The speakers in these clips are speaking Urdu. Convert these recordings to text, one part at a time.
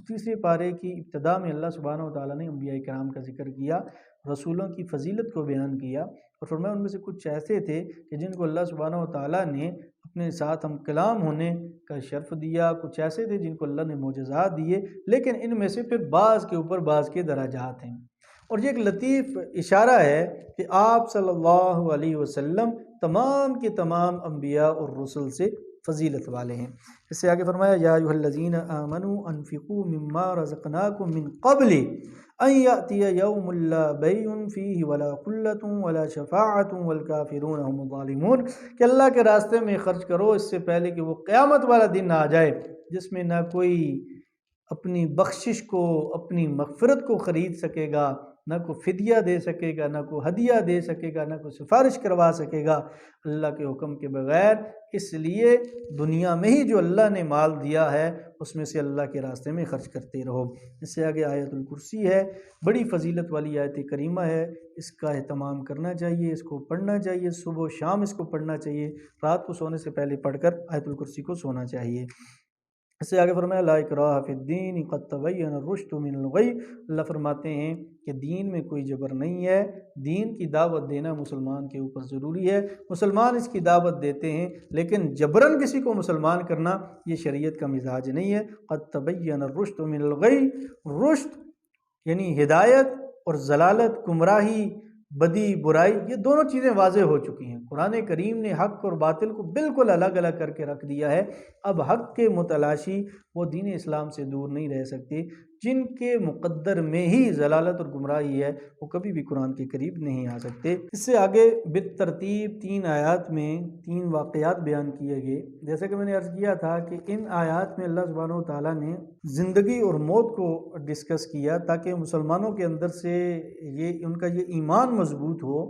تیسرے پارے کی ابتدا میں اللہ سبحانہ و تعالیٰ نے انبیاء کرام کا ذکر کیا، رسولوں کی فضیلت کو بیان کیا، اور فرمایا ان میں سے کچھ ایسے تھے کہ جن کو اللہ سبحانہ و تعالیٰ نے اپنے ساتھ ہم کلام ہونے کا شرف دیا، کچھ ایسے تھے جن کو اللہ نے معجزات دیے، لیکن ان میں سے پھر بعض کے اوپر بعض کے درجات ہیں۔ اور یہ ایک لطیف اشارہ ہے کہ آپ صلی اللہ علیہ وسلم تمام کے تمام انبیاء اور رسل سے فضیلت والے ہیں۔ اس سے آگے فرمایا یا ایھا الذین آمنوا انفقوا مما رزقناکم من قبل ان یأتی یوم لا بیع فیہ ولا خلۃ ولا شفاعۃ والکافرون هم الظالمون، کہ اللہ کے راستے میں خرچ کرو اس سے پہلے کہ وہ قیامت والا دن آ جائے جس میں نہ کوئی اپنی بخشش کو، اپنی مغفرت کو خرید سکے گا، نہ کوئی فدیہ دے سکے گا، نہ کوئی ہدیہ دے سکے گا، نہ کوئی سفارش کروا سکے گا اللہ کے حکم کے بغیر۔ اس لیے دنیا میں ہی جو اللہ نے مال دیا ہے اس میں سے اللہ کے راستے میں خرچ کرتے رہو۔ اس سے آگے آیت الکرسی ہے، بڑی فضیلت والی آیت کریمہ ہے، اس کا اہتمام کرنا چاہیے، اس کو پڑھنا چاہیے، صبح و شام اس کو پڑھنا چاہیے، رات کو سونے سے پہلے پڑھ کر آیت الکرسی کو سونا چاہیے۔ اس سے آگے فرمایا لا اکراہ فی الدین قد تبین الرشد من الغی، اللہ فرماتے ہیں کہ دین میں کوئی جبر نہیں ہے، دین کی دعوت دینا مسلمان کے اوپر ضروری ہے، مسلمان اس کی دعوت دیتے ہیں، لیکن جبراً کسی کو مسلمان کرنا یہ شریعت کا مزاج نہیں ہے۔ قد تبین الرشد من الغی، رشد یعنی ہدایت اور ضلالت، گمراہی، بدی، برائی، یہ دونوں چیزیں واضح ہو چکی ہیں۔ قرآن کریم نے حق اور باطل کو بالکل الگ الگ کر کے رکھ دیا ہے۔ اب حق کے متلاشی وہ دین اسلام سے دور نہیں رہ سکتے، جن کے مقدر میں ہی ضلالت اور گمراہی ہے وہ کبھی بھی قرآن کے قریب نہیں آ سکتے۔ اس سے آگے بالترتیب 3 آیات میں 3 واقعات بیان کیے گئے۔ جیسا کہ میں نے عرض کیا تھا کہ ان آیات میں اللہ سبحانہ و تعالیٰ نے زندگی اور موت کو ڈسکس کیا تاکہ مسلمانوں کے اندر سے ان کا یہ ایمان مضبوط ہو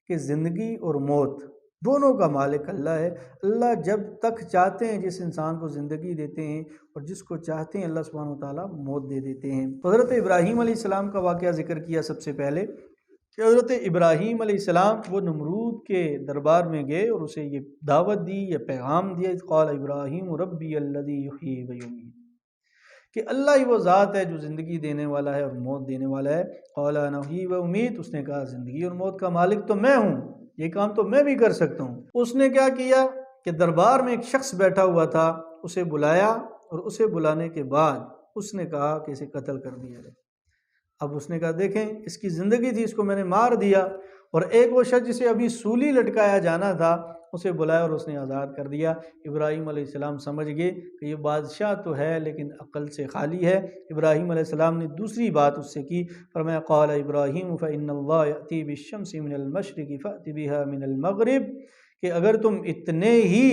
کہ زندگی اور موت دونوں کا مالک اللہ ہے۔ اللہ جب تک چاہتے ہیں جس انسان کو زندگی دیتے ہیں اور جس کو چاہتے ہیں اللہ سبحانہ و تعالیٰ موت دے دیتے ہیں۔ حضرت ابراہیم علیہ السلام کا واقعہ ذکر کیا سب سے پہلے کہ حضرت ابراہیم علیہ السلام وہ نمرود کے دربار میں گئے اور اسے یہ دعوت دی، یہ پیغام دیا، اذ قال ابراہیم ربی الذی یحیی و یمیت، کہ اللہ ہی وہ ذات ہے جو زندگی دینے والا ہے اور موت دینے والا ہے۔ قال انا احیی و امیت، اس نے کہا زندگی اور موت کا مالک تو میں ہوں، یہ کام تو میں بھی کر سکتا ہوں۔ اس نے کیا کیا کہ دربار میں ایک شخص بیٹھا ہوا تھا، اسے بلایا اور اسے بلانے کے بعد اس نے کہا کہ اسے قتل کر دیا جائے۔ اب اس نے کہا دیکھیں اس کی زندگی تھی، اس کو میں نے مار دیا، اور ایک وہ شخص جسے ابھی سولی لٹکایا جانا تھا اسے بلایا اور اس نے آزاد کر دیا۔ ابراہیم علیہ السلام سمجھ گئے کہ یہ بادشاہ تو ہے لیکن عقل سے خالی ہے۔ ابراہیم علیہ السلام نے دوسری بات اس سے کی، فرمایا قال ابراہیم فإن اللہ یأتی بالشمس من المشرق فأت بها من المغرب، کہ اگر تم اتنے ہی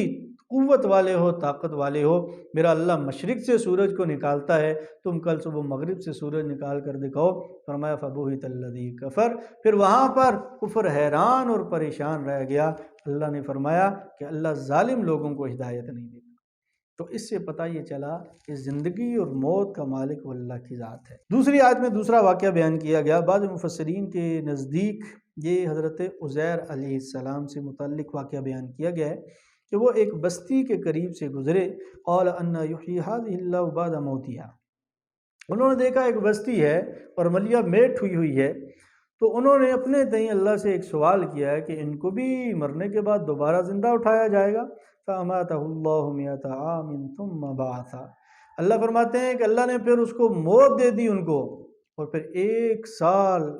قوت والے ہو، طاقت والے ہو، میرا اللہ مشرق سے سورج کو نکالتا ہے، تم کل صبح مغرب سے سورج نکال کر دکھاؤ۔ فرمایا فبہت الذی کفر، پھر وہاں پر کفر حیران اور پریشان رہ گیا۔ اللہ نے فرمایا کہ اللہ ظالم لوگوں کو ہدایت نہیں دیتا۔ تو اس سے پتہ یہ چلا کہ زندگی اور موت کا مالک وہ اللہ کی ذات ہے۔ دوسری آیت میں دوسرا واقعہ بیان کیا گیا، بعض مفسرین کے نزدیک یہ حضرت عزیر علیہ السلام سے متعلق واقعہ بیان کیا گیا ہے کہ وہ ایک بستی کے قریب سے گزرے، قال ان یحیی ھذہ اللہ بعد موتھا، انہوں نے دیکھا ایک بستی ہے اور ملیہ میٹ ہوئی ہے، تو انہوں نے اپنے تئیں اللہ سے ایک سوال کیا ہے کہ ان کو بھی مرنے کے بعد دوبارہ زندہ اٹھایا جائے گا؟ فَأَمَاتَهُ اللَّهُ مِئَةَ عَامٍ ثُمَّ بَعَثَهُ، اللہ فرماتے ہیں کہ اللہ نے پھر اس کو موت دے دی ان کو، اور پھر 1 سال،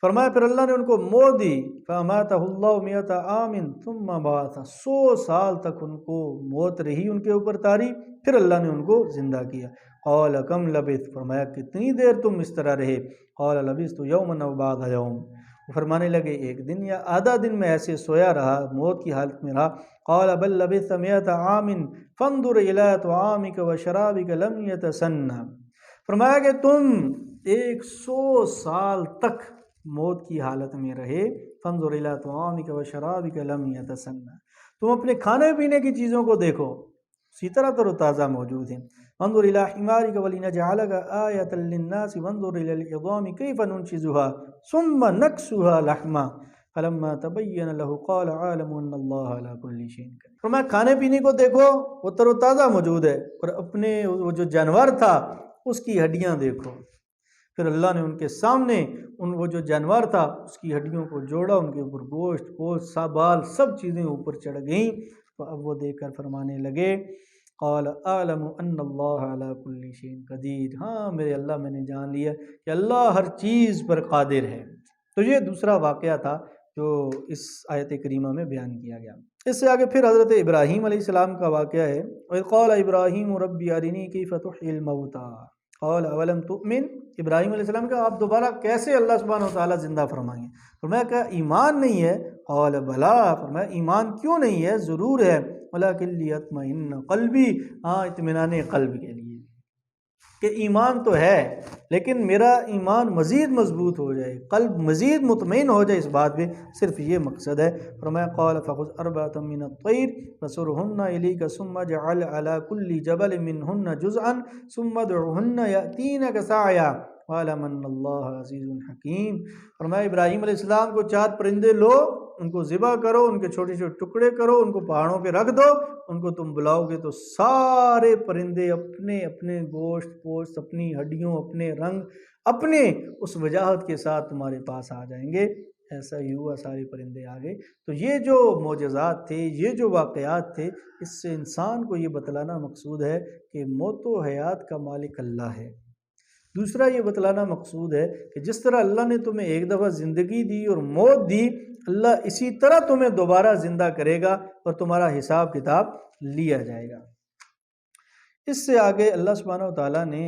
فرمایا پھر اللہ نے ان کو موت دی، فَأَمَاتَهُ اللَّهُ مِئَةَ عَامٍ ثُمَّ بَعَثَهُ، 100 سال تک ان کو موت رہی ان کے اوپر طاری، پھر اللہ نے ان کو زندہ کیا۔ قال کم لبثت، فرمایا کتنی دیر تم اس طرح رہے؟ قال لبثت یوما او بعض یوم، فرمانے لگے 1 دن یا آدھا دن میں ایسے سویا رہا، موت کی حالت میں رہا۔ قال بل لبثت 100 عام فانظر الى طعامك وشرابك لم يتسنى، فرمایا کہ تم 100 سال تک موت کی حالت میں رہے، فانظر الى طعامك وشرابك لم يتسنى، تم اپنے کھانے پینے کی چیزوں کو دیکھو اسی طرح تر و تازہ موجود ہیں۔ انظر الى حمارك ولنجعلك آية للناس وانظر الى العظام كيف ننشزها ثم نكسوها لحما، فلما تبين له قال عالم ان اللہ علی کل شیء قدیر۔ فرمایا کھانے پینے کو دیکھو وہ تر و تازہ موجود ہے، اور اپنے وہ جو جانور تھا اس کی ہڈیاں دیکھو۔ پھر اللہ نے ان کے سامنے وہ جو جانور تھا اس کی ہڈیوں کو جوڑا، ان کے اوپر گوشت پوست بال سب چیزیں اوپر چڑھ گئیں۔ تو اب وہ دیکھ کر فرمانے لگے قال اعلم ان اللہ علی کل شیء قدیر، ہاں میرے اللہ میں نے جان لیا کہ اللہ ہر چیز پر قادر ہے۔ تو یہ دوسرا واقعہ تھا جو اس آیت کریمہ میں بیان کیا گیا۔ اس سے آگے پھر حضرت ابراہیم علیہ السلام کا واقعہ ہے۔ وَإِذْ قَالَ إِبْرَاهِيمُ رَبِّ أَرِنِي كَيْفَ تُحْيِي الْمَوْتَىٰ قَالَ أَوَلَمْ تُؤْمِنْ۔ ابراہیم علیہ السلام کا آپ دوبارہ کیسے اللہ سبحانہ وتعالیٰ زندہ فرمائیں گے؟ فرمایا کہ ایمان نہیں ہے؟ قال بلا، فرمایا ایمان کیوں نہیں ہے؟ ضرور ہے، وَلَكِنْ لِيَطْمَئِنَّ قَلْبِي، ہاں اطمینان قلب کے لیے کہ ایمان تو ہے لیکن میرا ایمان مزید مضبوط ہو جائے، قلب مزید مطمئن ہو جائے اس بات پہ، صرف یہ مقصد ہے۔ فرمایا قال فخذ أربعة من الطير فصرهن إليك ثم اجعل على كل جبل منهن جزءا ثم ادعهن يأتينك سعيا واعلم ان اللہ عزیز حکیم۔ فرمایا ابراہیم علیہ السلام کو 4 پرندے لو، ان کو ذبح کرو، ان کے چھوٹے چھوٹے ٹکڑے کرو، ان کو پہاڑوں پہ رکھ دو، ان کو تم بلاؤ گے تو سارے پرندے اپنے اپنے گوشت پوست، اپنی ہڈیوں، اپنے رنگ، اپنے اس وجاہت کے ساتھ تمہارے پاس آ جائیں گے۔ ایسا ہی ہوا، سارے پرندے آ گئے۔ تو یہ جو معجزات تھے، یہ جو واقعات تھے، اس سے انسان کو یہ بتلانا مقصود ہے کہ موت و حیات کا مالک اللہ ہے۔ دوسرا یہ بتلانا مقصود ہے کہ جس طرح اللہ نے تمہیں ایک دفعہ زندگی دی اور موت دی، اللہ اسی طرح تمہیں دوبارہ زندہ کرے گا اور تمہارا حساب کتاب لیا جائے گا۔ اس سے آگے اللہ سبحانہ و تعالیٰ نے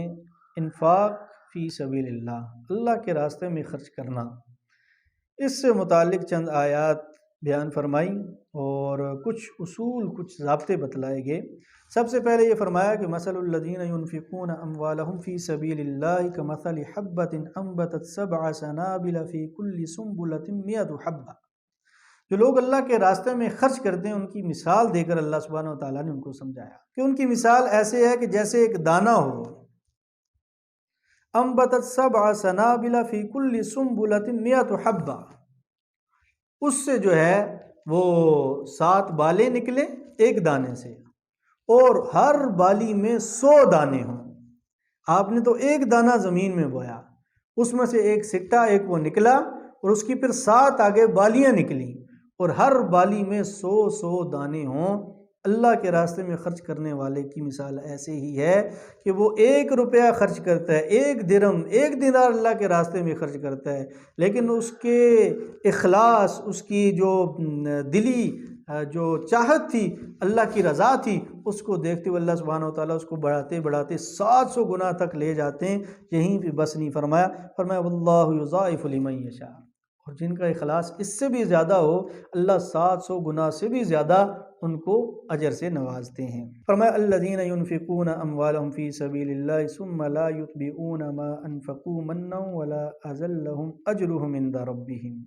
انفاق فی سبیل اللہ، اللہ کے راستے میں خرچ کرنا، اس سے متعلق چند آیات بیان فرمائی اور کچھ اصول، کچھ ضابطے بتلائے گئے۔ سب سے پہلے یہ فرمایا کہ مثل الذین ينفقون اموالهم فی سبیل اللہ کمثل حبۃ انبتت 7 سنابل فی کل سنبلۃ 100 حبۃ۔ جو لوگ اللہ کے راستے میں خرچ کرتے ہیں ان کی مثال دے کر اللہ سبحانہ و تعالیٰ نے ان کو سمجھایا کہ ان کی مثال ایسے ہے کہ جیسے ایک دانہ ہو، انبتت 7 سنابل فی کل سنبلۃ 100 حبۃ، اس سے جو ہے وہ 7 بالیں نکلے ایک دانے سے، اور ہر بالی میں 100 دانے ہوں۔ آپ نے تو ایک دانہ زمین میں بویا، اس میں سے ایک سٹا ایک وہ نکلا، اور اس کی پھر 7 آگے بالیاں نکلیں، اور ہر بالی میں 100 دانے ہوں۔ اللہ کے راستے میں خرچ کرنے والے کی مثال ایسے ہی ہے کہ وہ 1 روپیہ خرچ کرتا ہے، 1 درہم، 1 دینار اللہ کے راستے میں خرچ کرتا ہے، لیکن اس کے اخلاص، اس کی جو دلی جو چاہت تھی، اللہ کی رضا تھی، اس کو دیکھتے ہوئے اللہ سبحانہ و تعالیٰ اس کو بڑھاتے بڑھاتے 700 گنا تک لے جاتے ہیں۔ یہیں پہ بس نہیں فرمایا، فرمایا واللہ یضاعف لمن یشاء، اور جن کا اخلاص اس سے بھی زیادہ ہو، اللہ 700 گنا سے بھی زیادہ ان کو اجر سے نوازتے ہیں۔ فرمایا الذین ينفقون اموالهم فی سبیل اللہ ثم لا یتبعون ما انفقوا منا ولا اذى لهم اجرهم عند ربهم۔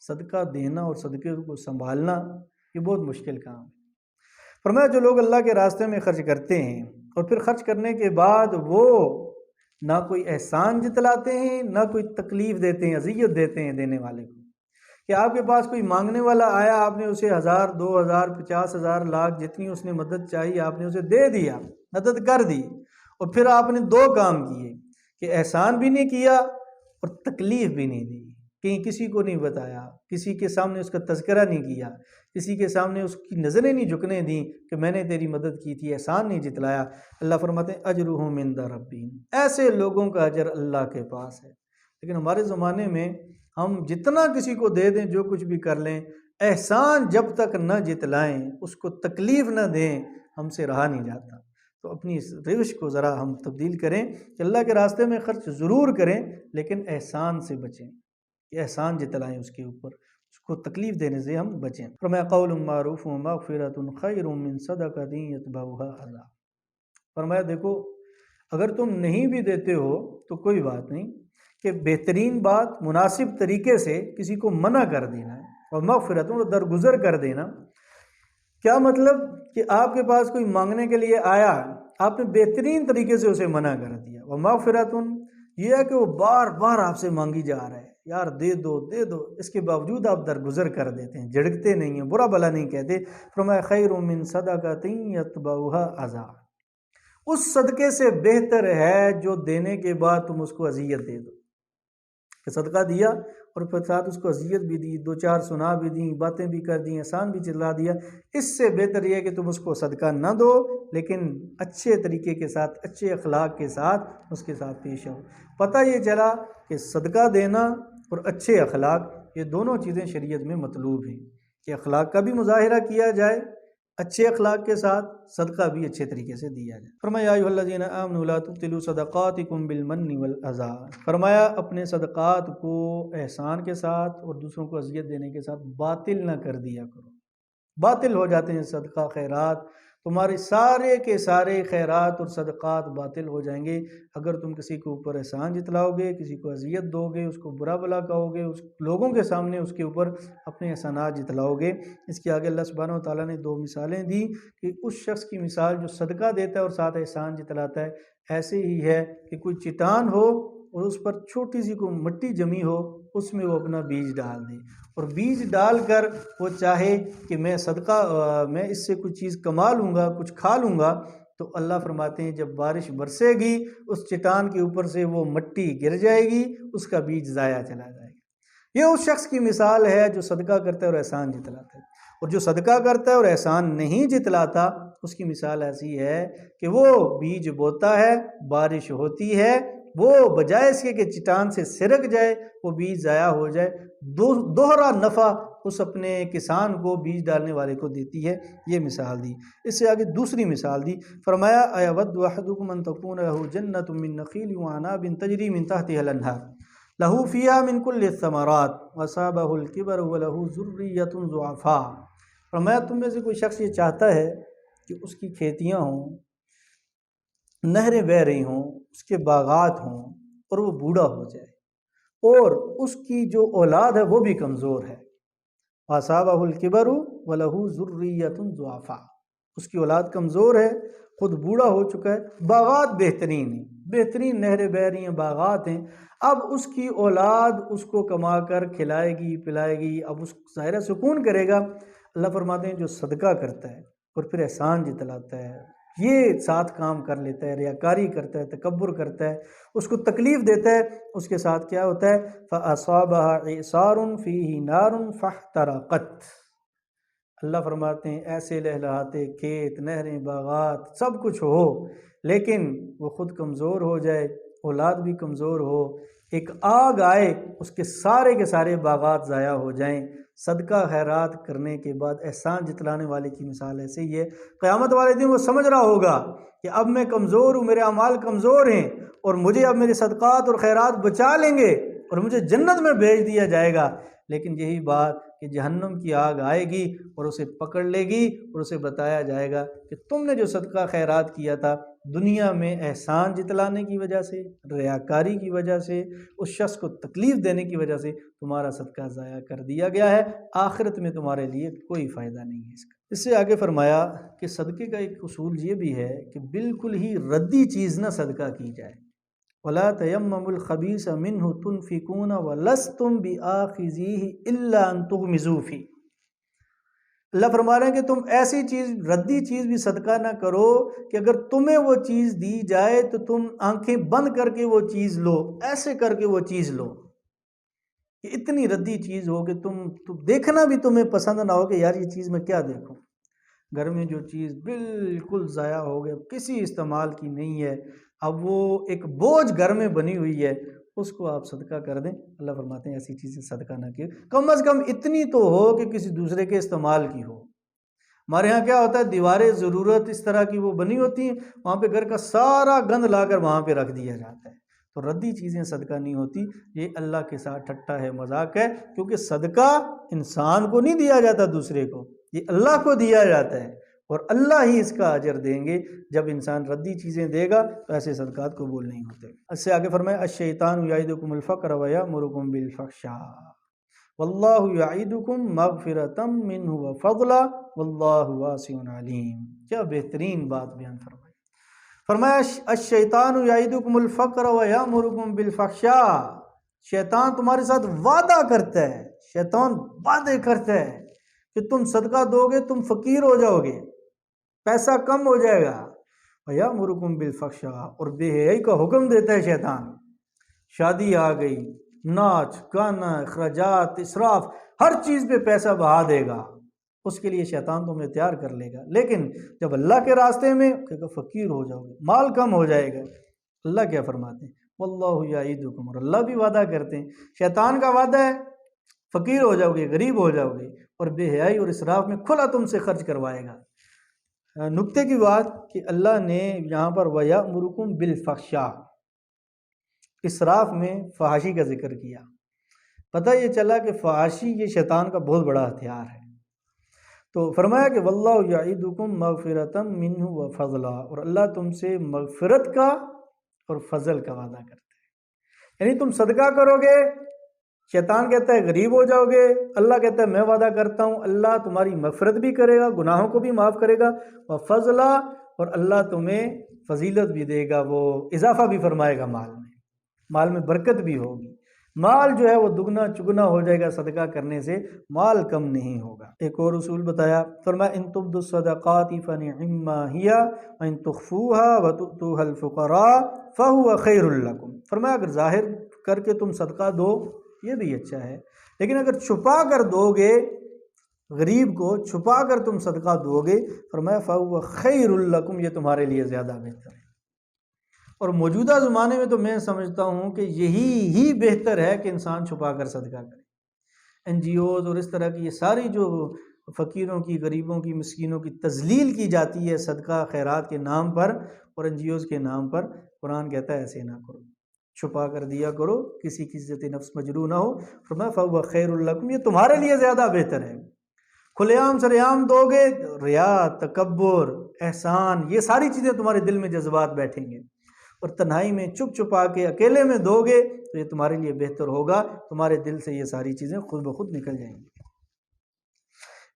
صدقہ دینا اور صدقے کو سنبھالنا یہ بہت مشکل کام ہے۔ فرمایا جو لوگ اللہ کے راستے میں خرچ کرتے ہیں اور پھر خرچ کرنے کے بعد وہ نہ کوئی احسان جتلاتے ہیں، نہ کوئی تکلیف دیتے ہیں، اذیت دیتے ہیں دینے والے کو، کہ آپ کے پاس کوئی مانگنے والا آیا، آپ نے اسے 1000، 2000، 50,000، لاکھ جتنی اس نے مدد چاہی آپ نے اسے دے دیا، مدد کر دی، اور پھر آپ نے 2 کام کیے کہ احسان بھی نہیں کیا اور تکلیف بھی نہیں دی، کہیں کسی کو نہیں بتایا، کسی کے سامنے اس کا تذکرہ نہیں کیا، کسی کے سامنے اس کی نظریں نہیں جھکنے دیں کہ میں نے تیری مدد کی تھی، احسان نہیں جتلایا۔ اللہ فرماتے ہیں اجرہم عند ربہم، ایسے لوگوں کا اجر اللہ کے پاس ہے۔ لیکن ہمارے زمانے میں ہم جتنا کسی کو دے دیں، جو کچھ بھی کر لیں، احسان جب تک نہ جتلائیں، اس کو تکلیف نہ دیں، ہم سے رہا نہیں جاتا۔ تو اپنی اس روش کو ذرا ہم تبدیل کریں کہ اللہ کے راستے میں خرچ ضرور کریں لیکن احسان سے بچیں، کہ احسان جتلائیں اس کے اوپر، اس کو تکلیف دینے سے ہم بچیں۔ فرمایا قول معروف ومغفرۃ خیر من صدقۃ یتبعها اذی۔ فرمایا دیکھو اگر تم نہیں بھی دیتے ہو تو کوئی بات نہیں، کہ بہترین بات مناسب طریقے سے کسی کو منع کر دینا ہے، اور مغفرت اور درگزر کر دینا۔ کیا مطلب کہ آپ کے پاس کوئی مانگنے کے لیے آیا، آپ نے بہترین طریقے سے اسے منع کر دیا، اور مغفرت یہ ہے کہ وہ بار بار آپ سے مانگی جا رہا ہے، یار دے دو دے دو، اس کے باوجود آپ درگزر کر دیتے ہیں، جھڑکتے نہیں ہیں، برا بلا نہیں کہتے۔ فرمایا خیر من صدقۃ یتبعها اذی، اس صدقے سے بہتر ہے جو دینے کے بعد تم اس کو اذیت دے دو، کہ صدقہ دیا اور پھر ساتھ اس کو اذیت بھی دی، دو چار سنا بھی دیں، باتیں بھی کر دیں، احسان بھی چلا دیا، اس سے بہتر یہ ہے کہ تم اس کو صدقہ نہ دو، لیکن اچھے طریقے کے ساتھ، اچھے اخلاق کے ساتھ اس کے ساتھ پیش آؤ۔ پتہ یہ چلا کہ صدقہ دینا اور اچھے اخلاق، یہ دونوں چیزیں شریعت میں مطلوب ہیں، کہ اخلاق کا بھی مظاہرہ کیا جائے اچھے اخلاق کے ساتھ، صدقہ بھی اچھے طریقے سے دیا جائے۔ فرمایا یا ایھا الذین آمنوا لا تبطلوا صدقاتکم بالمن والأذی، فرمایا اپنے صدقات کو احسان کے ساتھ اور دوسروں کو اذیت دینے کے ساتھ باطل نہ کر دیا کرو۔ باطل ہو جاتے ہیں صدقہ خیرات، تمہارے سارے کے سارے خیرات اور صدقات باطل ہو جائیں گے اگر تم کسی کے اوپر احسان جتلاؤ گے، کسی کو اذیت دو گے، اس کو برا بلا کہو گے، اس لوگوں کے سامنے اس کے اوپر اپنے احسانات جتلاؤ گے۔ اس کے آگے اللہ سبحانہ و تعالیٰ نے دو مثالیں دی کہ اس شخص کی مثال جو صدقہ دیتا ہے اور ساتھ احسان جتلاتا ہے ایسے ہی ہے کہ کوئی چٹان ہو اور اس پر چھوٹی سی کوئی مٹی جمی ہو، اس میں وہ اپنا بیج ڈال دے، اور بیج ڈال کر وہ چاہے کہ میں میں اس سے کچھ چیز کما لوں گا، کچھ کھا لوں گا، تو اللہ فرماتے ہیں جب بارش برسے گی اس چٹان کے اوپر سے وہ مٹی گر جائے گی، اس کا بیج ضائع چلا جائے گا۔ یہ اس شخص کی مثال ہے جو صدقہ کرتا ہے اور احسان جتلاتا ہے، اور جو صدقہ کرتا ہے اور احسان نہیں جتلاتا اس کی مثال ایسی ہے کہ وہ بیج بوتا ہے، بارش ہوتی ہے، وہ بجائے اس کے کہ چٹان سے سرک جائے، وہ بیج ضائع ہو جائے، دوہرا نفع اس اپنے کسان کو، بیج ڈالنے والے کو دیتی ہے۔ یہ مثال دی۔ اس سے آگے دوسری مثال دی، فرمایا ایود احدکم ان تکون له جنۃ من نخیل وعناب تجری من تحتها الانہار له فیہا من کل الثمرات واصابہ الکبر وله ذریۃ ضعفاء، فرمایا تم میں سے کوئی شخص یہ چاہتا ہے کہ اس کی کھیتیاں ہوں، نہریں بہہ رہی ہوں، اس کے باغات ہوں، اور وہ بوڑھا ہو جائے اور اس کی جو اولاد ہے وہ بھی کمزور ہے، وَأَصَابَهُ الْكِبَرُ وَلَهُ ذُرِّيَّةٌ ضُعَفَاء، اس کی اولاد کمزور ہے، خود بوڑھا ہو چکا ہے، باغات بہترین ہیں، بہترین نہریں بہہ رہی ہیں، باغات ہیں، اب اس کی اولاد اس کو کما کر کھلائے گی پلائے گی، اب اس ظاہرہ سکون کرے گا۔ اللہ فرماتے ہیں جو صدقہ کرتا ہے اور پھر احسان جتلاتا ہے، یہ ساتھ کام کر لیتا ہے، ریاکاری کرتا ہے، تکبر کرتا ہے، اس کو تکلیف دیتا ہے، اس کے ساتھ کیا ہوتا ہے فَأَصَابَهَا إِعْصَارٌ فِيهِ نَارٌ فَاحْتَرَقَتْ، اللہ فرماتے ہیں ایسے لہلہاتے کھیت، نہریں، باغات سب کچھ ہو، لیکن وہ خود کمزور ہو جائے، اولاد بھی کمزور ہو، ایک آگ آئے اس کے سارے باغات ضائع ہو جائیں۔ صدقہ خیرات کرنے کے بعد احسان جتلانے والے کی مثال ایسے ہی ہے، قیامت والے دن وہ سمجھ رہا ہوگا کہ اب میں کمزور ہوں، میرے اعمال کمزور ہیں، اور مجھے اب میرے صدقات اور خیرات بچا لیں گے اور مجھے جنت میں بھیج دیا جائے گا، لیکن یہی بات کہ جہنم کی آگ آئے گی اور اسے پکڑ لے گی اور اسے بتایا جائے گا کہ تم نے جو صدقہ خیرات کیا تھا دنیا میں احسان جتلانے کی وجہ سے، ریاکاری کی وجہ سے، اس شخص کو تکلیف دینے کی وجہ سے تمہارا صدقہ ضائع کر دیا گیا ہے، آخرت میں تمہارے لیے کوئی فائدہ نہیں ہے اس کا۔ اس سے آگے فرمایا کہ صدقے کا ایک اصول یہ بھی ہے کہ بالکل ہی ردی چیز نہ صدقہ کی جائے، وَلَا تَيَمَّمُوا الْخَبِيثَ مِنْهُ تُنْفِقُونَ وَلَسْتُمْ بِآخِذِيهِ إِلَّا أَن تُغْمِضُوا فِيهِ، اللہ فرما رہے ہیں کہ تم ایسی چیز، ردی چیز بھی صدقہ نہ کرو کہ اگر تمہیں وہ چیز دی جائے تو تم آنکھیں بند کر کے وہ چیز لو، ایسے کر کے وہ چیز لو کہ اتنی ردی چیز ہو کہ تم دیکھنا بھی تمہیں پسند نہ ہو کہ یار یہ چیز میں کیا دیکھوں، گھر میں جو چیز بالکل ضائع ہو گیا، کسی استعمال کی نہیں ہے، اب وہ ایک بوجھ گھر میں بنی ہوئی ہے، اس کو آپ صدقہ کر دیں۔ اللہ فرماتے ہیں ایسی چیزیں صدقہ نہ کیے، کم از کم اتنی تو ہو کہ کسی دوسرے کے استعمال کی ہو۔ ہمارے ہاں کیا ہوتا ہے، دیواریں ضرورت اس طرح کی وہ بنی ہوتی ہیں، وہاں پہ گھر کا سارا گند لا کر وہاں پہ رکھ دیا جاتا ہے، تو ردی چیزیں صدقہ نہیں ہوتی، یہ اللہ کے ساتھ ٹھٹا ہے، مذاق ہے، کیونکہ صدقہ انسان کو نہیں دیا جاتا، دوسرے کو، یہ اللہ کو دیا جاتا ہے، اور اللہ ہی اس کا اجر دیں گے۔ جب انسان ردی چیزیں دے گا تو ایسے صدقات قبول نہیں ہوتے۔ اس سے آگے فرمایا الشیطان یعدکم الفقر ویأمرکم بالفحشاء واللہ یعدکم مغفرۃ منہ وفضلا واللہ واسع علیم، کیا بہترین بات بیان فرمائی۔ فرمایا الشیطان یعدکم الفقر ویأمرکم بالفحشاء، شیطان تمہارے ساتھ وعدہ کرتا ہے، شیطان وعدے کرتا ہے کہ تم صدقہ دو گے تم فقیر ہو جاؤ گے، پیسہ کم ہو جائے گا۔ وَيَأْمُرُكُم بِالْفَحْشَاءِ، اور بے حیائی کا حکم دیتا ہے شیطان۔ شادی آ گئی، ناچ گانا، اخراجات، اسراف، ہر چیز پہ پیسہ بہا دے گا، اس کے لیے شیطان تمہیں تیار کر لے گا۔ لیکن جب اللہ کے راستے میں کہ فقیر ہو جاؤ گے، مال کم ہو جائے گا، اللہ کیا فرماتے ہیں؟ واللہ یعیدکم، اور اللہ بھی وعدہ کرتے ہیں، شیطان کا وعدہ ہے فقیر ہو جاؤ گے، غریب ہو جاؤ گے، اور بے حیائی اور اسراف میں کھلا تم سے خرچ کروائے گا۔ نکتے کی بات کہ اللہ نے یہاں پر وَيَأْمُرُكُم بِالْفَحْشَاءِ، اسراف میں فحاشی کا ذکر کیا۔ پتہ یہ چلا کہ فحاشی یہ شیطان کا بہت بڑا ہتھیار ہے۔ تو فرمایا کہ واللہ یعیدکم مغفرۃ منہ وفضلا، اور اللہ تم سے مغفرت کا اور فضل کا وعدہ کرتا ہے۔ یعنی تم صدقہ کرو گے، شیطان کہتا ہے غریب ہو جاؤ گے، اللہ کہتا ہے میں وعدہ کرتا ہوں اللہ تمہاری مغفرت بھی کرے گا، گناہوں کو بھی معاف کرے گا، وفضلا، اور اللہ تمہیں فضیلت بھی دے گا، وہ اضافہ بھی فرمائے گا مال میں برکت بھی ہوگی، مال جو ہے وہ دگنا چگنا ہو جائے گا، صدقہ کرنے سے مال کم نہیں ہوگا۔ ایک اور اصول بتایا، فرمایا ان تبدوا الصدقات فنعما ہی وان تخفوها وتؤتوها الفقراء فهو خیر لکم، فرمایا اگر ظاہر کر کے تم صدقہ دو یہ بھی اچھا ہے، لیکن اگر چھپا کر دو گے، غریب کو چھپا کر تم صدقہ دو گے، فرمایا فهو خیر لکم، یہ تمہارے لیے زیادہ بہتر ہے۔ اور موجودہ زمانے میں تو میں سمجھتا ہوں کہ یہی بہتر ہے کہ انسان چھپا کر صدقہ کرے۔ این جی اوز اور اس طرح کی یہ ساری جو فقیروں کی، غریبوں کی، مسکینوں کی تذلیل کی جاتی ہے صدقہ خیرات کے نام پر اور این جی اوز کے نام پر، قرآن کہتا ہے ایسے نہ کرو، چھپا کر دیا کرو، کسی کی عزت نفس مجروح نہ ہو، فرمایا فَهُوَ خَيْرٌ لَكُمْ، یہ تمہارے لیے زیادہ بہتر ہے۔ کھلے عام سر عام دو گے، ریا، تکبر، احسان، یہ ساری چیزیں تمہارے دل میں جذبات بیٹھیں گے، اور تنہائی میں چپ چھپا کے اکیلے میں دو گے تو یہ تمہارے لیے بہتر ہوگا، تمہارے دل سے یہ ساری چیزیں خود بخود نکل جائیں گی۔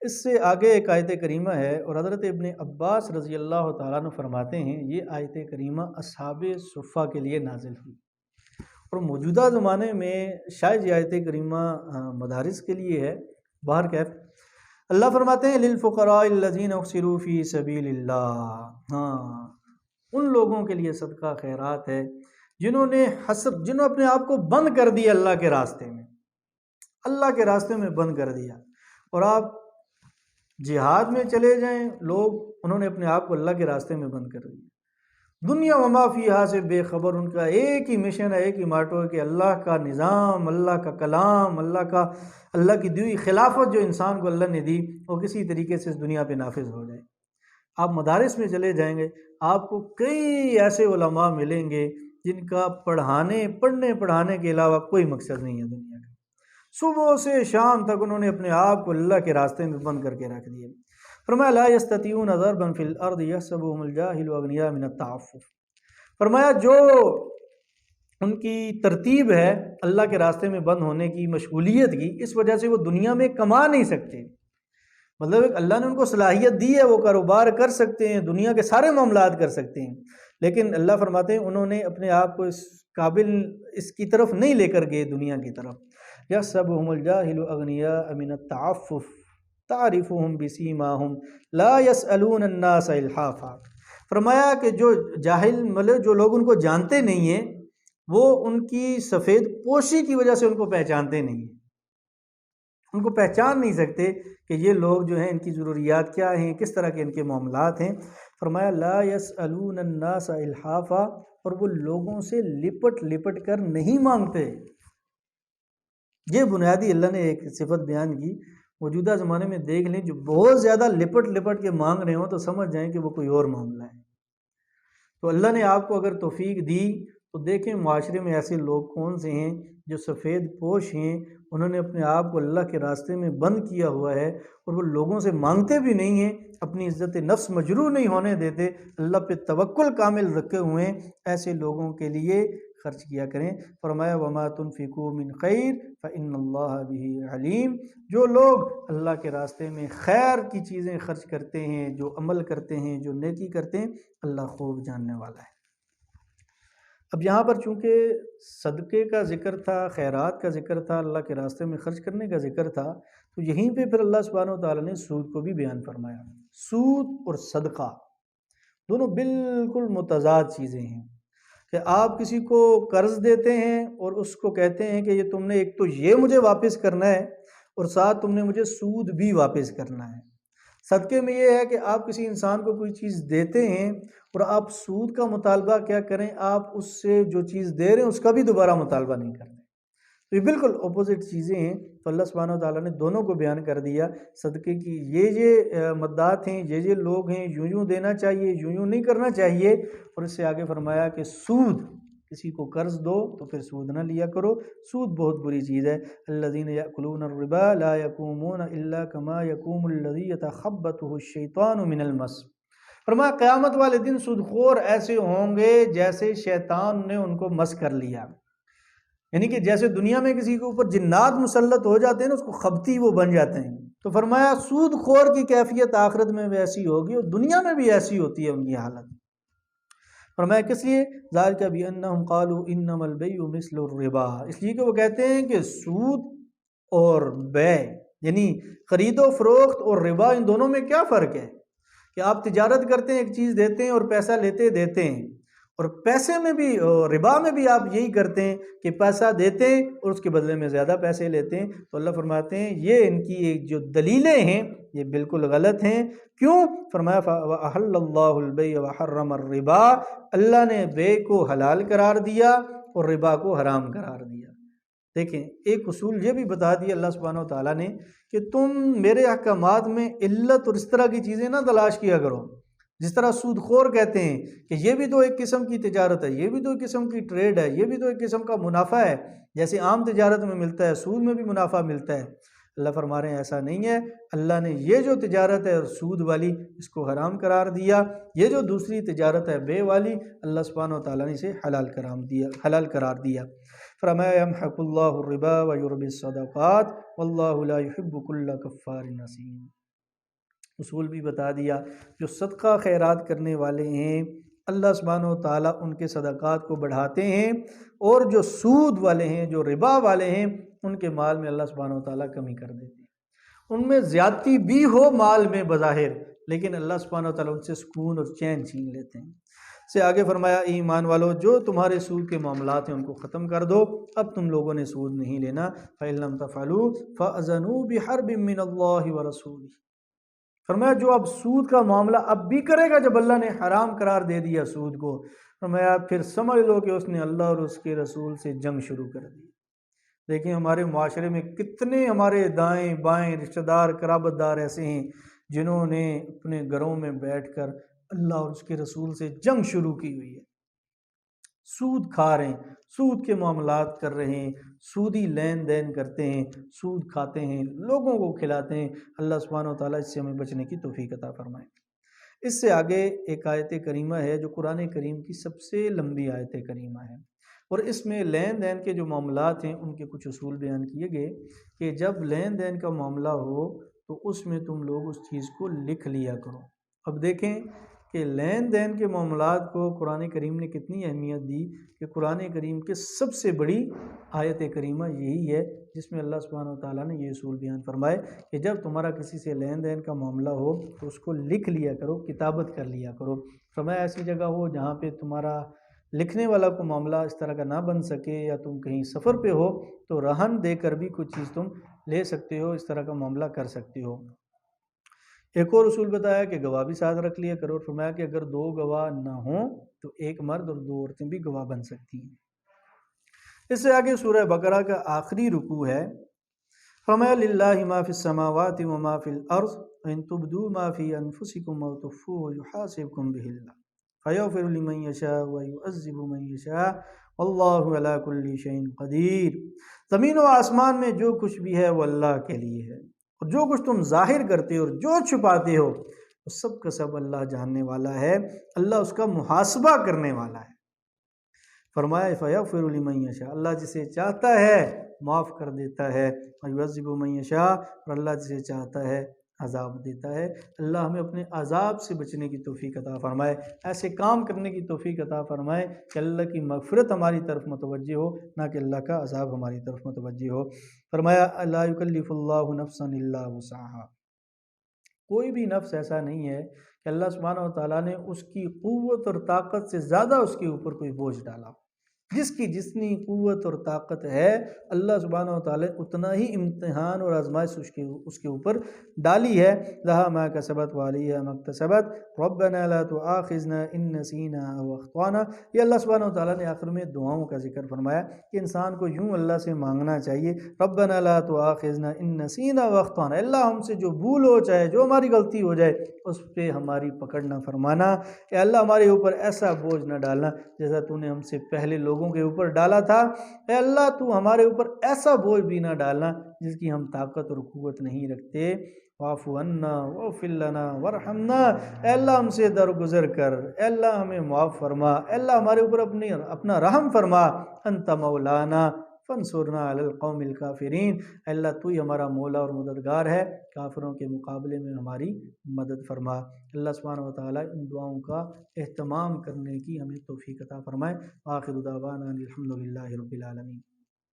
اس سے آگے ایک آیت کریمہ ہے، اور حضرت ابن عباس رضی اللہ تعالیٰ عنہ فرماتے ہیں یہ آیت کریمہ اصحاب صفہ کے لیے نازل ہوئی، اور موجودہ زمانے میں شاید یہ آیت کریمہ مدارس کے لیے ہے۔ باہر کیف اللہ فرماتے ہیں للفقراء الذین احصروا فی سبیل اللہ، ان لوگوں کے لیے صدقہ خیرات ہے جنہوں نے اپنے آپ کو بند کر دیا اللہ کے راستے میں، اللہ کے راستے میں بند کر دیا۔ اور آپ جہاد میں چلے جائیں، لوگ انہوں نے اپنے آپ کو اللہ کے راستے میں بند کر دیا، دنیا وما فیہا سے بے خبر، ان کا ایک ہی مشن ہے، ایک ہی ماٹو ہے کہ اللہ کا نظام، اللہ کا کلام، اللہ کی دی ہوئی خلافت جو انسان کو اللہ نے دی وہ کسی طریقے سے اس دنیا پہ نافذ ہو جائے۔ آپ مدارس میں چلے جائیں گے، آپ کو کئی ایسے علماء ملیں گے جن کا پڑھنے پڑھانے کے علاوہ کوئی مقصد نہیں ہے دنیا کا، صبح سے شام تک انہوں نے اپنے آپ کو اللہ کے راستے میں بند کر کے رکھ دیا۔ فرمایا لا یستطیعون ضربا فی الارض یحسبهم الجاہل اغنیاء من التعفف، فرمایا جو ان کی ترتیب ہے اللہ کے راستے میں بند ہونے کی، مشغولیت کی، اس وجہ سے وہ دنیا میں کما نہیں سکتے، مطلب اللہ نے ان کو صلاحیت دی ہے، وہ کاروبار کر سکتے ہیں، دنیا کے سارے معاملات کر سکتے ہیں، لیکن اللہ فرماتے ہیں انہوں نے اپنے آپ کو اس قابل اس کی طرف نہیں لے کر گئے دنیا کی طرف۔ یحسبهم الجاہل اغنیاء من التعفف تعرفهم بسیماہم لا يسألون الناس الحافا، فرمایا کہ جو جاہل مطلب جو لوگ ان کو جانتے نہیں ہیں وہ ان کی سفید پوشی کی وجہ سے ان کو پہچانتے نہیں ہیں، ان کو پہچان نہیں سکتے کہ یہ لوگ جو ہیں ان کی ضروریات کیا ہیں، کس طرح کے ان کے معاملات ہیں۔ فرمایا لا يسألون الناس الحافا، اور وہ لوگوں سے لپٹ لپٹ کر نہیں مانگتے۔ یہ بنیادی اللہ نے ایک صفت بیان کی، موجودہ زمانے میں دیکھ لیں جو بہت زیادہ لپٹ لپٹ کے مانگ رہے ہوں تو سمجھ جائیں کہ وہ کوئی اور معاملہ ہے۔ تو اللہ نے آپ کو اگر توفیق دی تو دیکھیں معاشرے میں ایسے لوگ کون سے ہیں جو سفید پوش ہیں، انہوں نے اپنے آپ کو اللہ کے راستے میں بند کیا ہوا ہے، اور وہ لوگوں سے مانگتے بھی نہیں ہیں، اپنی عزت نفس مجروح نہیں ہونے دیتے، اللہ پہ توکل کامل رکھے ہوئے ہیں، ایسے لوگوں کے لیے خرچ کیا کریں۔ فرمایا وما تنفقوا من خیر فإن اللہ بہ علیم، جو لوگ اللہ کے راستے میں خیر کی چیزیں خرچ کرتے ہیں، جو عمل کرتے ہیں، جو نیکی کرتے ہیں، اللہ خوب جاننے والا ہے۔ اب یہاں پر چونکہ صدقے کا ذکر تھا، خیرات کا ذکر تھا، اللہ کے راستے میں خرچ کرنے کا ذکر تھا، تو یہیں پہ پھر اللہ سبحانہ وتعالیٰ نے سود کو بھی بیان فرمایا۔ سود اور صدقہ دونوں بالکل متضاد چیزیں ہیں کہ آپ کسی کو قرض دیتے ہیں اور اس کو کہتے ہیں کہ یہ تم نے ایک تو یہ مجھے واپس کرنا ہے اور ساتھ تم نے مجھے سود بھی واپس کرنا ہے۔ صدقے میں یہ ہے کہ آپ کسی انسان کو کوئی چیز دیتے ہیں اور آپ سود کا مطالبہ کیا کریں، آپ اس سے جو چیز دے رہے ہیں اس کا بھی دوبارہ مطالبہ نہیں کرتے۔ تو یہ بالکل اپوزٹ چیزیں ہیں، تو اللہ سبحانہ وتعالیٰ نے دونوں کو بیان کر دیا۔ صدقے کی یہ مدات ہیں، یہ لوگ ہیں، یوں دینا چاہیے، یوں نہیں کرنا چاہیے، اور اس سے آگے فرمایا کہ سود، کسی کو قرض دو تو پھر سود نہ لیا کرو، سود بہت بری چیز ہے۔ الذین یأکلون الربا لا یقومون الا کما یقوم الذی یتخبطہ الشیطان من المس۔ فرمایا قیامت والے دن سود خور ایسے ہوں گے جیسے شیطان نے ان کو مس کر لیا، یعنی کہ جیسے دنیا میں کسی کے اوپر جنات مسلط ہو جاتے ہیں نا، اس کو خبتی وہ بن جاتے ہیں، تو فرمایا سود خور کی کیفیت آخرت میں بھی ایسی ہوگی اور دنیا میں بھی ایسی ہوتی ہے ان کی حالت۔ فرمایا کس لیے؟ ذالک بانہم قالوا انما البیع مثل الربا، اس لیے کہ وہ کہتے ہیں کہ سود اور بیع یعنی خرید و فروخت اور ربا، ان دونوں میں کیا فرق ہے کہ آپ تجارت کرتے ہیں، ایک چیز دیتے ہیں اور پیسہ دیتے ہیں، اور پیسے میں بھی، ربا میں بھی آپ یہی کرتے ہیں کہ پیسہ دیتے ہیں اور اس کے بدلے میں زیادہ پیسے لیتے ہیں۔ تو اللہ فرماتے ہیں یہ ان کی ایک جو دلیلیں ہیں یہ بالکل غلط ہیں۔ کیوں؟ فرمایا وَأَحَلَّ اللَّهُ الْبَيْعَ وَحَرَّمَ الرِّبَا، اللہ نے بے کو حلال قرار دیا اور ربا کو حرام قرار دیا۔ دیکھیں ایک اصول یہ بھی بتا دیا اللہ سبحانہ وتعالیٰ نے کہ تم میرے احکامات میں علت اور اس طرح کی چیزیں نہ تلاش کیا کرو، جس طرح سود خور کہتے ہیں کہ یہ بھی تو ایک قسم کی تجارت ہے، یہ بھی تو ایک قسم کی ٹریڈ ہے، یہ بھی تو ایک قسم کا منافع ہے، جیسے عام تجارت میں ملتا ہے سود میں بھی منافع ملتا ہے۔ اللہ فرما رہے ہیں ایسا نہیں ہے، اللہ نے یہ جو تجارت ہے سود والی اس کو حرام قرار دیا، یہ جو دوسری تجارت ہے بے والی اللہ سبحانہ وتعالیٰ نے اسے حلال قرار دیا۔ فرمایا یمحق اللہ الربا ویربی الصدقات واللہ لا یحب کل کفار نسیم۔ اصول بھی بتا دیا، جو صدقہ خیرات کرنے والے ہیں اللہ سبحانہ و تعالیٰ ان کے صدقات کو بڑھاتے ہیں، اور جو سود والے ہیں، جو ربا والے ہیں، ان کے مال میں اللہ سبحانہ و تعالیٰ کمی کر دیتے ہیں۔ ان میں زیادتی بھی ہو مال میں بظاہر، لیکن اللہ سبحانہ و تعالیٰ ان سے سکون اور چین چھین لیتے ہیں۔ سے آگے فرمایا ایمان والو جو تمہارے سود کے معاملات ہیں ان کو ختم کر دو، اب تم لوگوں نے سود نہیں لینا۔ فَإِن لَّمْ تَفْعَلُوا فَأْذَنُوا بِحَرْبٍ مِّنَ اللَّهِ وَرَسُولِهِ۔ فرمایا جو اب سود کا معاملہ اب بھی کرے گا، جب اللہ نے حرام قرار دے دیا سود کو، فرمایا پھر سمجھ لو کہ اس نے اللہ اور اس کے رسول سے جنگ شروع کر دی۔ دیکھیں ہمارے معاشرے میں کتنے ہمارے دائیں بائیں رشتہ دار قرابت دار ایسے ہیں جنہوں نے اپنے گھروں میں بیٹھ کر اللہ اور اس کے رسول سے جنگ شروع کی ہوئی ہے، سود کھا رہے ہیں، سود کے معاملات کر رہے ہیں، سودی لین دین کرتے ہیں، سود کھاتے ہیں، لوگوں کو کھلاتے ہیں۔ اللہ سبحانہ و تعالیٰ اس سے ہمیں بچنے کی توفیق عطا فرمائے۔ اس سے آگے ایک آیت کریمہ ہے جو قرآن کریم کی سب سے لمبی آیت کریمہ ہے، اور اس میں لین دین کے جو معاملات ہیں ان کے کچھ اصول بیان کیے گئے کہ جب لین دین کا معاملہ ہو تو اس میں تم لوگ اس چیز کو لکھ لیا کرو۔ اب دیکھیں کہ لین دین کے معاملات کو قرآن کریم نے کتنی اہمیت دی کہ قرآن کریم کے سب سے بڑی آیت کریمہ یہی ہے جس میں اللہ سبحانہ و تعالیٰ نے یہ اصول بیان فرمائے کہ جب تمہارا کسی سے لین دین کا معاملہ ہو تو اس کو لکھ لیا کرو، کتابت کر لیا کرو۔ فرمایا ایسی جگہ ہو جہاں پہ تمہارا لکھنے والا کو معاملہ اس طرح کا نہ بن سکے، یا تم کہیں سفر پہ ہو تو رہن دے کر بھی کچھ چیز تم لے سکتے ہو، اس طرح کا معاملہ کر سکتے ہو۔ ایک اور اصول بتایا کہ گواہ بھی ساتھ رکھ لیا کرو۔ فرمایا کہ اگر دو گواہ نہ ہوں تو ایک مرد اور دو عورتیں بھی گواہ بن سکتی ہیں۔ اس سے آگے سورہ بقرہ کا آخری رکوع ہے۔ فرمایا للہ ما فی السماوات وما فی الارض ان تبدوا ما فی انفسکم او تخفوہ یحاسبکم بہ اللہ فیغفر لمن یشاء ویعذب من یشاء واللہ علی کل شیء قدیر۔ زمین و آسمان میں جو کچھ بھی ہے وہ اللہ کے لیے ہے، اور جو کچھ تم ظاہر کرتے ہو اور جو چھپاتے ہو وہ سب کا سب اللہ جاننے والا ہے، اللہ اس کا محاسبہ کرنے والا ہے۔ فرمایا فیغفر لمن یشاء، اللہ جسے چاہتا ہے معاف کر دیتا ہے، ویعذب من یشاء، اور اللہ جسے چاہتا ہے عذاب دیتا ہے۔ اللہ ہمیں اپنے عذاب سے بچنے کی توفیق عطا فرمائے، ایسے کام کرنے کی توفیق عطا فرمائے کہ اللہ کی مغفرت ہماری طرف متوجہ ہو، نہ کہ اللہ کا عذاب ہماری طرف متوجہ ہو۔ فرمایا لا یکلف اللہ نفسا الا وسعها، کوئی بھی نفس ایسا نہیں ہے کہ اللہ سبحانہ و تعالیٰ نے اس کی قوت اور طاقت سے زیادہ اس کے اوپر کوئی بوجھ ڈالا۔ جس کی جتنی قوت اور طاقت ہے اللہ سبحانہ و تعالیٰ اتنا ہی امتحان اور آزمائش اس کے اوپر ڈالی ہے۔ لہا ما کسبت وعلیہا ما اکتسبت ربنا لا تؤاخذنا ان نسینا او اخطانا۔ یہ اللہ سبحانہ و تعالیٰ نے آخر میں دعاؤں کا ذکر فرمایا کہ انسان کو یوں اللہ سے مانگنا چاہیے، ربنا لا تؤاخذنا ان نسینا و اخطانا، اللہ ہم سے جو بھول ہو جائے، جو ہماری غلطی ہو جائے اس پہ ہماری پکڑ نہ فرمانا، اے اللہ ہمارے اوپر ایسا بوجھ نہ ڈالنا جیسا تو نے ہم سے پہلے لوگوں کے اوپر ڈالا تھا۔ اے اللہ تو ہمارے اوپر ایسا بوجھ بھی نہ ڈالنا جس کی ہم طاقت اور قوت نہیں رکھتے۔ واعف عنا واغفر لنا وارحمنا، اے اللہ ہم سے درگزر کر، اے اللہ ہمیں معاف فرما، اے اللہ ہمارے اوپر اپنا رحم فرما، انت مولانا فانصرنا علی القوم الکافرین، اے اللہ تو ہی ہمارا مولا اور مددگار ہے، کافروں کے مقابلے میں ہماری مدد فرما۔ اللہ سبحانہ و تعالیٰ ان دعاؤں کا اہتمام کرنے کی ہمیں توفیق عطا فرمائے۔ آخر دعوانا الحمدللہ رب العالمین۔